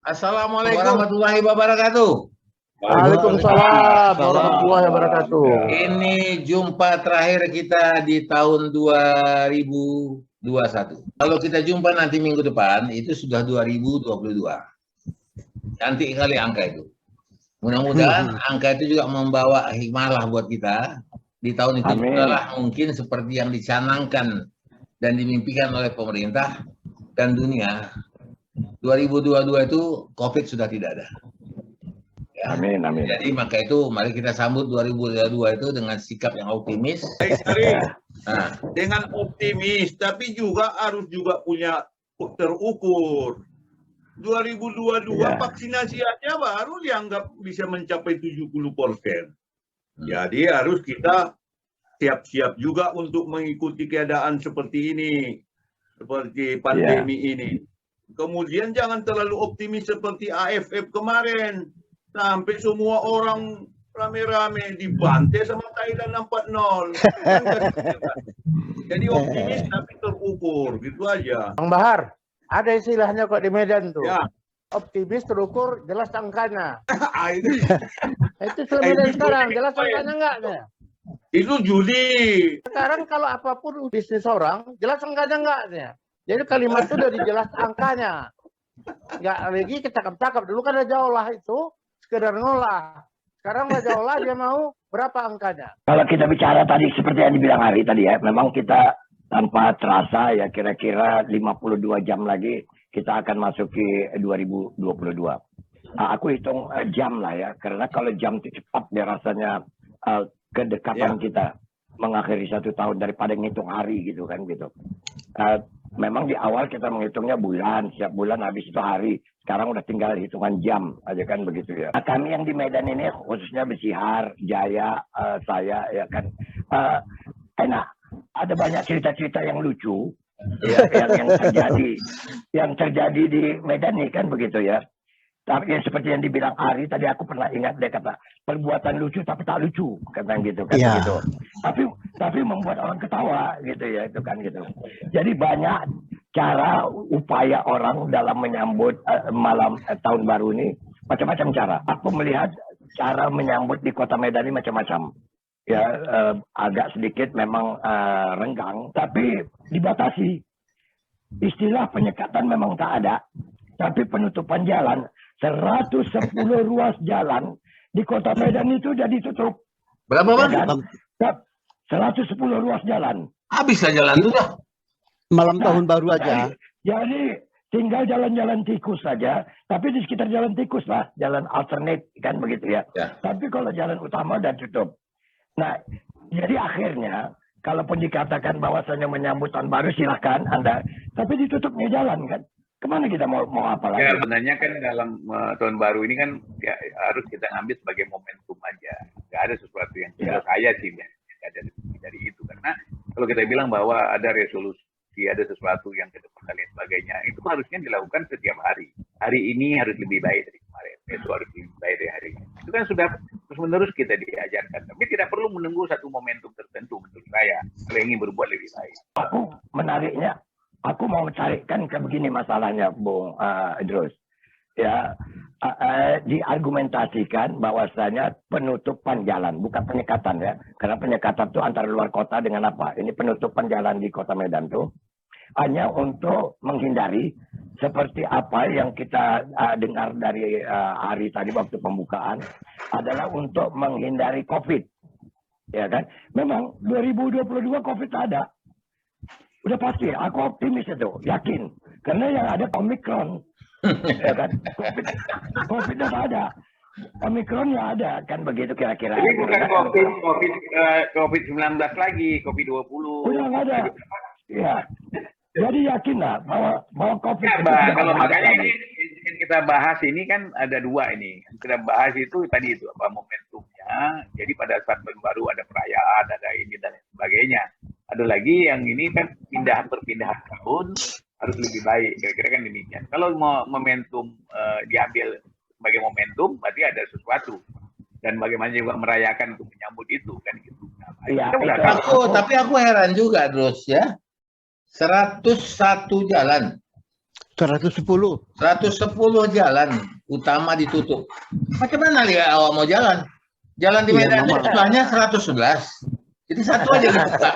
Assalamualaikum warahmatullahi wabarakatuh. Waalaikumsalam warahmatullahi wabarakatuh. Ini jumpa terakhir kita di tahun 2021. Kalau kita jumpa nanti minggu depan, itu sudah 2022. Cantik kali angka itu. Mudah-mudahan angka itu juga membawa hikmah lah buat kita. Di tahun itu adalah mungkin seperti yang dicanangkan dan dimimpikan oleh pemerintah dan dunia. 2022 itu COVID sudah tidak ada. Ya. Amin. Jadi maka itu mari kita sambut 2022 itu dengan sikap yang optimis. Dengan optimis, tapi juga harus punya terukur. 2022 vaksinasi aja baru dianggap bisa mencapai 70%. Jadi harus kita siap-siap juga untuk mengikuti keadaan seperti ini, seperti pandemi ini. Kemudian jangan terlalu optimis seperti AFF kemarin. Sampai semua orang rame-rame dibantai sama Thailand 4-0. Jadi optimis tapi terukur, gitu aja. Bang Bahar, ada istilahnya kok di Medan tuh. Ya. Optimis terukur, jelas angkanya. Itu Itu Medan sekarang, jelas angkanya enggak? itu judi. Sekarang kalau apapun bisnis orang, jelas angkanya enggak? Jadi kalimat itu dari jelas angkanya. Enggak lagi kita cakap-cakap. Dulu kan Raja Olah itu sekedar ngolah. Sekarang Raja Olah dia mau berapa angkanya? Kalau kita bicara tadi seperti yang dibilang Hari tadi ya, memang kita tanpa terasa ya kira-kira 52 jam lagi kita akan masuki 2022. Aku hitung jam lah ya, karena kalau jam itu cepat dia rasanya kedekatan kita mengakhiri 1 tahun daripada ngitung hari gitu kan gitu. Memang di awal kita menghitungnya bulan, setiap bulan habis itu hari. Sekarang udah tinggal hitungan jam aja kan begitu ya. Nah, kami yang di Medan ini khususnya Besihar, Jaya, saya ya kan. Enak, ada banyak cerita-cerita yang lucu ya, yang terjadi di Medan ini kan begitu ya. Tapi seperti yang dibilang Ari tadi, aku pernah ingat dia kata perbuatan lucu tapi tak lucu kata gitu kan gitu. Tapi membuat orang ketawa gitu ya itu kan gitu. Jadi banyak cara upaya orang dalam menyambut malam tahun baru ini macam-macam cara. Aku melihat cara menyambut di Kota Medan ini macam-macam. Ya agak sedikit memang renggang tapi dibatasi. Istilah penyekatan memang tak ada. Tapi penutupan jalan 110 ruas jalan di Kota Medan itu jadi tutup. Berapa Bang? Ya, 110 ruas jalan. Habislah jalan itu dah. Malam tahun baru aja. Jadi tinggal jalan-jalan tikus saja, tapi di sekitar jalan tikus lah, jalan alternate kan begitu ya. Tapi kalau jalan utama udah tutup. Nah, jadi akhirnya kalaupun dikatakan bahwasanya menyambut tahun baru silahkan Anda, tapi ditutupnya jalan kan. Kemana kita mau apa lagi? Ya, sebenarnya kan dalam tahun baru ini kan ya, harus kita ambil sebagai momentum aja. Nggak ada sesuatu yang saya sih ada dari itu. Karena kalau kita bilang bahwa ada resolusi, ada sesuatu yang ke depan dan lain sebagainya, itu harusnya dilakukan setiap hari. Hari ini harus lebih baik dari kemarin. Itu harus lebih baik dari hari ini. Itu kan sudah terus-menerus kita diajarkan. Tapi tidak perlu menunggu satu momentum tertentu menurut saya. Kalau ingin berbuat lebih baik. Aku menariknya. Aku mau carikan ke begini masalahnya, Bung Idrus. Ya, diargumentasikan bahwasanya penutupan jalan, bukan penyekatan ya. Karena penyekatan itu antara luar kota dengan apa? Ini penutupan jalan di Kota Medan tuh hanya untuk menghindari seperti apa yang kita dengar dari Hari tadi waktu pembukaan adalah untuk menghindari COVID. Ya kan? Memang 2022 COVID ada. Udah pasti, aku optimis itu, yakin. Karena yang ada Omikron, ya kan? COVID udah ada, Omikron ya ada, kan begitu kira-kira. Ini bukan COVID-19 lagi, COVID-20. Udah nggak ada, ya. Jadi yakin lah bahwa COVID. Ya, kalau makanya ini yang kita bahas ini kan ada dua ini. Yang kita bahas itu tadi itu apa momentumnya. Jadi pada saat baru ada perayaan, ada ini dan sebagainya. Ada lagi yang ini kan perpindahan tahun harus lebih baik, kira-kira kan demikian. Kalau mau momentum diambil sebagai momentum, berarti ada sesuatu. Dan bagaimana juga merayakan untuk menyambut itu kan gitu. Iya. Tapi aku heran juga terus ya. 101 jalan. 110. 110 jalan utama ditutup. Macam mana ya awak mau jalan? Jalan di Iya, Medan itu memang. jumlahnya 111. Jadi satu aja dibuka.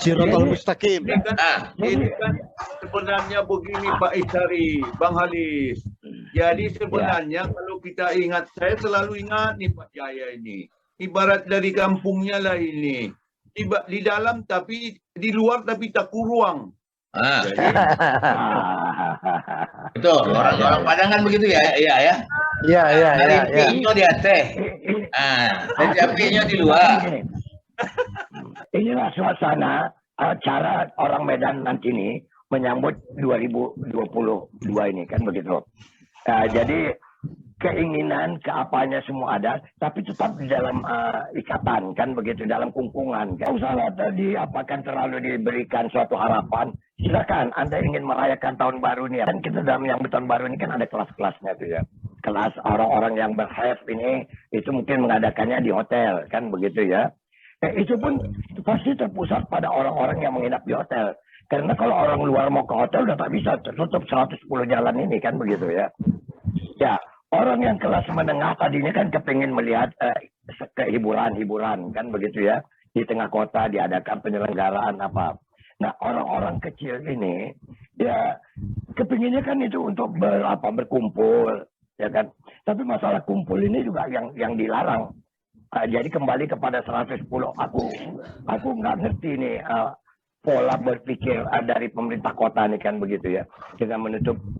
Siratal Mustaqim. Ini kan sebenarnya begini Pak Isari, Bang Halis. Jadi sebenarnya kalau kita ingat, saya selalu ingat nih Pak Jaya ini. Ibarat dari kampungnya lah ini. Di dalam tapi di luar tapi tak kurang. Jadi, Betul, orang-orang Padang kan begitu ya, iya ya. Iya, iya, Dari iya, iya. pinyo di teh. Dan pinyo di luar. Inilah suasana cara orang Medan nanti ini menyambut 2022 ini kan begitu. Jadi keinginan keapanya semua ada, tapi tetap di dalam ikatan kan begitu, dalam kungkungan. Tidak usahlah diapakan terlalu diberikan suatu harapan. Silakan Anda ingin merayakan tahun baru ini. Dan kita dalam yang tahun baru ini kan ada kelas-kelasnya tuh ya. Kelas orang-orang yang berhef ini itu mungkin mengadakannya di hotel kan begitu ya. Itu pun pasti terpusat pada orang-orang yang menginap di hotel. Karena kalau orang luar mau ke hotel udah tak bisa tutup 110 jalan ini kan begitu ya. Ya, orang yang kelas menengah tadinya kan kepingin melihat hiburan kan begitu ya. Di tengah kota diadakan penyelenggaraan apa. Nah, orang-orang kecil ini ya kepinginnya kan itu untuk berkumpul ya kan. Tapi masalah kumpul ini juga yang dilarang. Jadi kembali kepada 110, aku nggak ngerti nih pola berpikir dari pemerintah kota nih kan begitu ya, dengan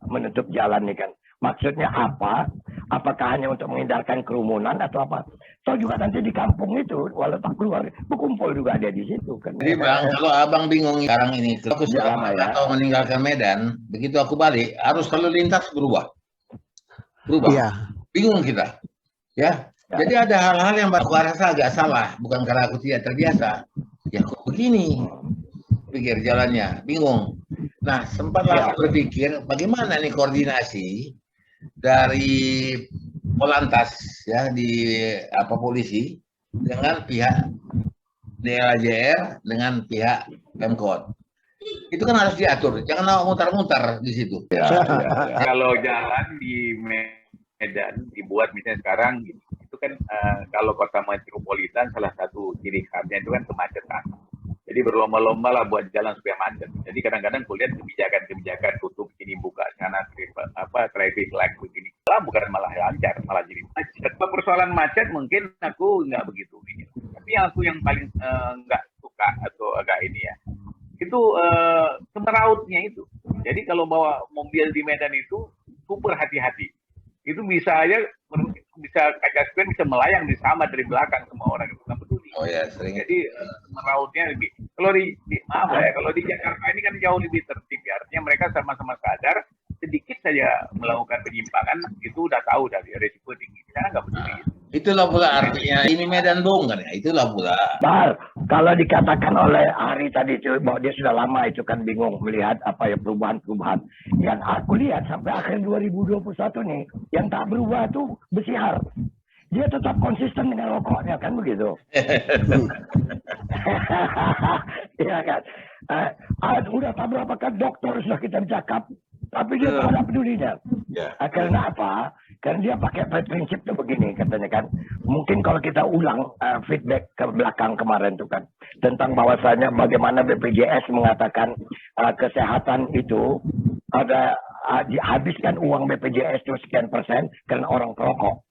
menutup jalan nih kan. Maksudnya apa? Apakah hanya untuk menghindarkan kerumunan atau apa? Toh juga nanti di kampung itu, walau tak keluar, berkumpul juga ada di situ kan. Jadi Bang, kalau abang bingung sekarang ini, aku sudah lama ya, atau meninggalkan Medan, begitu aku balik, harus lalu lintas berubah. Iya. Bingung kita, ya. Jadi ada hal-hal yang aku rasa agak salah, bukan karena aku tidak terbiasa. Ya kok begini, pikir jalannya, bingung. Nah, sempatlah aku berpikir bagaimana nih koordinasi dari Polantas ya di polisi dengan pihak DLJR dengan pihak Pemkot. Itu kan harus diatur, jangan mutar-mutar di situ. Kalau jalan di Medan dibuat misalnya sekarang itu kan kalau kota metropolitan salah satu ciri khasnya itu kan kemacetan. Jadi berlomba-lomba lah buat jalan supaya macet. Jadi kadang-kadang kulihat kebijakan tutup sini buka sana traffic light begini. Bukan malah lancar, malah jadi macet. Persoalan macet mungkin aku nggak begitu ini. Tapi aku yang paling nggak suka atau agak ini ya, itu semerautnya itu. Jadi kalau bawa mobil di Medan itu super hati-hati. Itu bisa kaca spion bisa melayang sama dari belakang semua orang itu nggak peduli. Oh ya, sering. Jadi merautnya lebih. Kalau kalau di Jakarta ini kan jauh lebih tertib ya. Artinya mereka sama-sama sadar sedikit saja melakukan penyimpangan itu udah tahu dari resiko tinggi. Di sana nggak peduli. Itulah pula artinya ini Medan Bong kan ya. Itulah pula. Kalau dikatakan oleh Ari tadi itu bahwa dia sudah lama itu kan bingung melihat apa ya perubahan-perubahan. Yang aku lihat sampai akhir 2021 nih, yang tak berubah tuh Besihar. Dia tetap konsisten dengan rokoknya kan begitu. Iya kan. Udah tak berapa kan dokter sudah kita cakap, tapi dia tak ada pedulinya. Karena apa? Karena dia pakai prinsip tuh begini katanya kan. Mungkin kalau kita ulang feedback ke belakang kemarin tuh kan tentang bahwasanya bagaimana BPJS mengatakan kesehatan itu ada dihabiskan uang BPJS itu sekian persen karena orang perokok.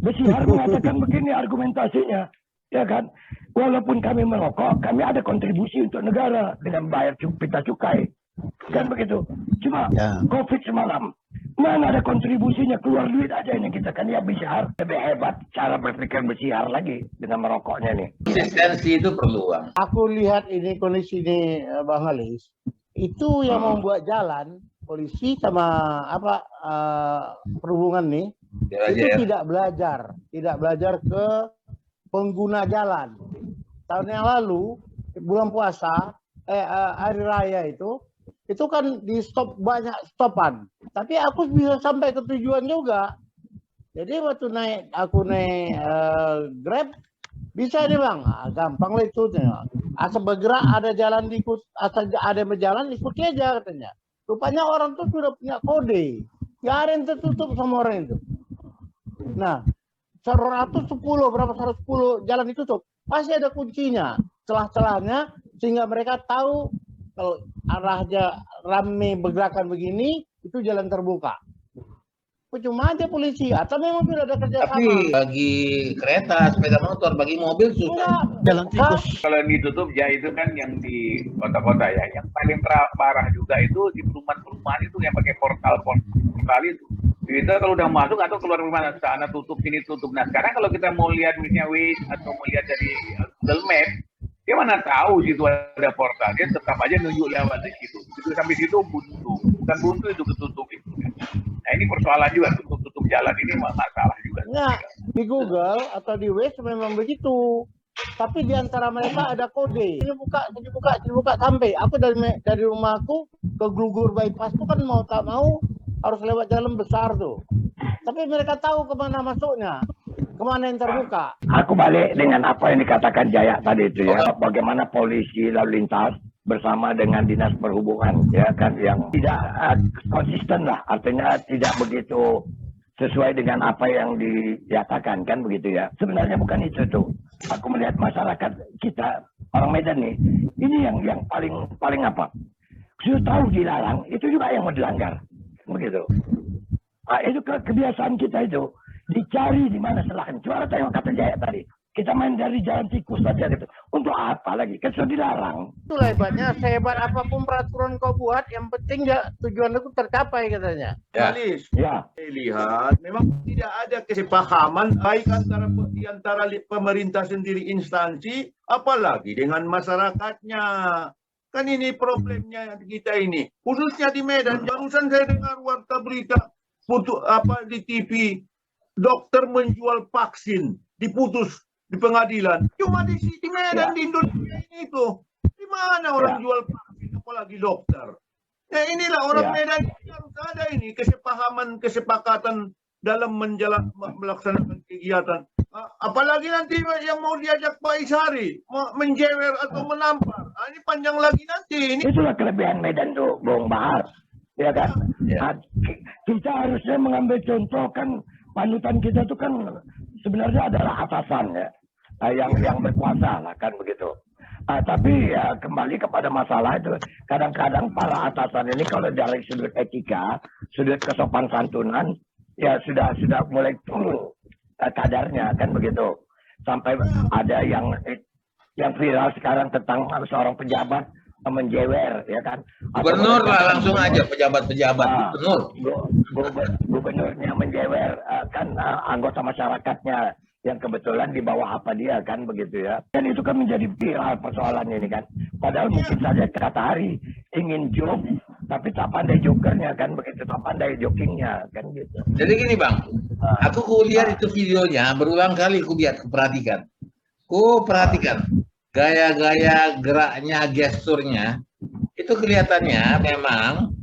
Besihar mengatakan begini argumentasinya, ya kan? Walaupun kami merokok, kami ada kontribusi untuk negara dengan bayar pita cukai, kan begitu. Cuma COVID semalam, mana ada kontribusinya, keluar duit aja ini kita kan ya. Besihar lebih hebat cara berpikir Besihar lagi dengan merokoknya nih. Konsistensi itu perlu Bang. Aku lihat ini kondisi ini Bang Halis, itu yang membuat jalan polisi sama perhubungan nih itu tidak belajar ke pengguna jalan. Tahun yang lalu bulan puasa hari raya itu kan di stop banyak stopan, tapi aku bisa sampai ke tujuan juga. Jadi waktu aku naik Grab bisa nih Bang, gampang lah itu. Asal bergerak ada jalan asal ada berjalan ikuti aja katanya. Rupanya orang tuh sudah punya kode. Nggak ada yang tertutup sama orang itu. Nah, 110 berapa 110 jalan ditutup, pasti ada kuncinya, celah-celahnya, sehingga mereka tahu kalau arahnya rame bergerakan begini itu jalan terbuka. Cuma aja polisi atau memang sudah ada kerjasama. Tapi bagi kereta, sepeda motor, bagi mobil susah. Jalan tikus. Kalau yang ditutup ya itu kan yang di kota-kota ya. Yang paling parah juga itu di perumahan-perumahan itu yang pakai portal itu. Kita kalau udah masuk atau keluar rumah sana tutup sini tutup. Nah sekarang kalau kita mau lihat misalnya Waze atau mau lihat dari Google Map, dia mana tahu situ ada portal, dia tetap aja nunjuk lewat di situ. Itu sampai situ buntu, bukan buntu itu ketutup itu. Nah ini persoalan juga tutup jalan ini masalah juga. Nah, di Google atau di Waze memang begitu. Tapi di antara mereka ada kode. Ini buka sampai. Aku dari rumahku ke Glugur bypass itu kan mau tak mau harus lewat jalan besar tuh. Tapi mereka tahu kemana masuknya, kemana yang terbuka. Aku balik dengan apa yang dikatakan Jaya tadi itu ya. Bagaimana polisi lalu lintas bersama dengan dinas perhubungan ya kan yang tidak konsisten lah, artinya tidak begitu sesuai dengan apa yang dinyatakan kan begitu ya. Sebenarnya bukan itu tuh. Aku melihat masyarakat kita orang Medan nih, ini yang paling apa? Sudah tahu dilarang, itu juga yang mau dilanggar. Begitu. Nah, itu kebiasaan kita itu dicari di mana celahnya. Coba tengok kata Jaya tadi. Kita main dari jalan tikus saja gitu. Untuk apa lagi? Kan sudah dilarang. Itulah hebatnya, sehebat apapun peraturan kau buat, yang penting ya tujuan itu tercapai katanya. Ya. Saya lihat memang tidak ada kesepahaman baik antara pemerintah sendiri instansi, apalagi dengan masyarakatnya. Kan ini problemnya kita ini, khususnya di Medan. Barusan saya dengar warta berita di TV, dokter menjual vaksin diputus di pengadilan. Cuma di Medan, di Indonesia ini tuh. Di mana orang jual vaksin, apalagi dokter. Nah inilah orang Medan harus ada ini kesepakatan dalam melaksanakan kegiatan. Apalagi nanti yang mau diajak Pak Ishari menjewer atau menampar. Ini panjang lagi nanti. Itulah kelebihan Medan tuh, Bung Bahar. Ya kan? Ya. Kita harusnya mengambil contoh kan, panutan kita tuh kan sebenarnya adalah atasan ya. Yang berkuasa lah kan begitu. Tapi ya kembali kepada masalah itu, kadang-kadang para atasan ini kalau dari sudut etika, sudut kesopan santunan, ya sudah mulai turun kadarnya kan begitu. Sampai ada yang viral sekarang tentang seorang pejabat menjewer ya kan. Gubernur lah langsung aja pejabat-pejabat gubernurnya menjewer kan anggota masyarakatnya yang kebetulan di bawah apa dia kan begitu ya. Dan itu kan menjadi viral persoalannya ini kan. Padahal mungkin saja kata Hari ingin joke tapi tak pandai jokernya kan begitu, tak pandai jokingnya kan gitu. Jadi gini Bang, aku lihat itu videonya berulang kali ku perhatikan. Ku perhatikan gaya-gaya geraknya, gesturnya itu kelihatannya memang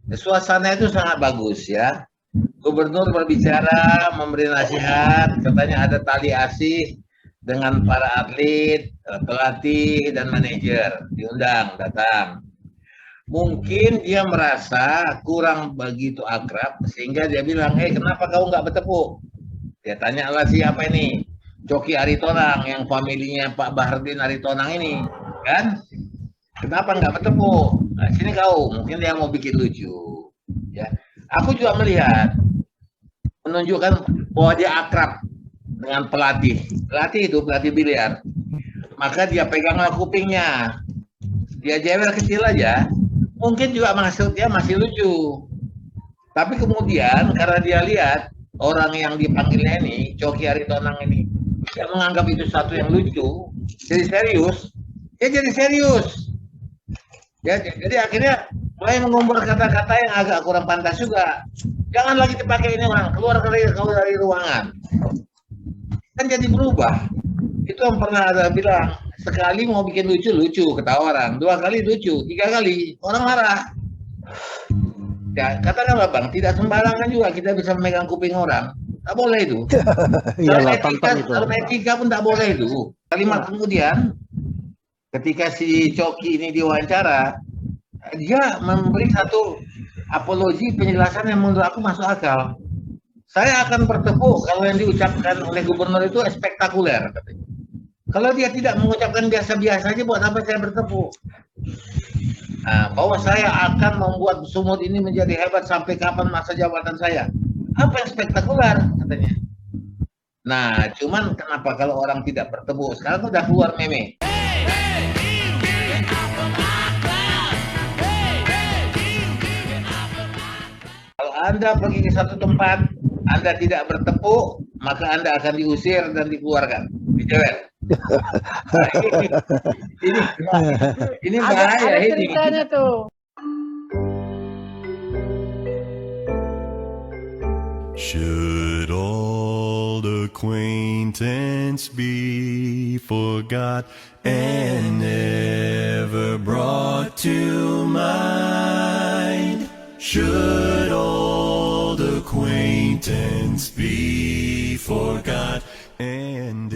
suasana itu sangat bagus ya. Gubernur berbicara, memberi nasihat, katanya ada tali asih dengan para atlet, pelatih, dan manajer. Diundang, datang. Mungkin dia merasa kurang begitu akrab, sehingga dia bilang, kenapa kau nggak bertepuk? Dia tanya lah siapa ini? Coki Aritonang, yang familinya Pak Bahardin Aritonang ini. Kan? Kenapa nggak bertepuk? Nah, sini kau, mungkin dia mau bikin lucu. Ya. Aku juga melihat, menunjukkan bahwa dia akrab dengan pelatih. Pelatih biliar. Maka dia peganglah kupingnya. Dia jewer kecil aja, mungkin juga dia masih lucu. Tapi kemudian karena dia lihat orang yang dipanggilnya ini, Coki Aritonang ini, dia menganggap itu satu yang lucu, jadi serius. Dia jadi serius. Ya, jadi akhirnya mulai mengumbar kata-kata yang agak kurang pantas juga. Jangan lagi dipakai ini, Bang. Keluar dari ruangan. Kan jadi berubah. Itu yang pernah ada bilang, sekali mau bikin lucu, ketawa orang. 2 kali lucu, 3 kali, orang marah. Ya, katakanlah Bang, tidak sembarangan juga kita bisa memegang kuping orang. Tak boleh itu. Dalam etika pun tak boleh itu. Kalimat kemudian, ketika si Coki ini diwawancara, dia memberi satu apologi penjelasan yang menurut aku masuk akal. Saya akan bertepuk kalau yang diucapkan oleh gubernur itu spektakuler. Kalau dia tidak mengucapkan biasa-biasa aja, buat apa saya bertepuk? Nah, bahwa saya akan membuat Sumut ini menjadi hebat sampai kapan masa jabatan saya. Apa yang spektakuler katanya. Nah, cuman kenapa kalau orang tidak bertepuk? Sekarang udah keluar meme. Kalau Anda pergi ke satu tempat, Anda tidak bertepuk, maka Anda akan diusir dan dikeluarkan, dijewer. Nah, ini bahaya Ada ini. ceritanya tuh. Should old acquaintance be forgot and never brought to mind? Should old acquaintance be forgot and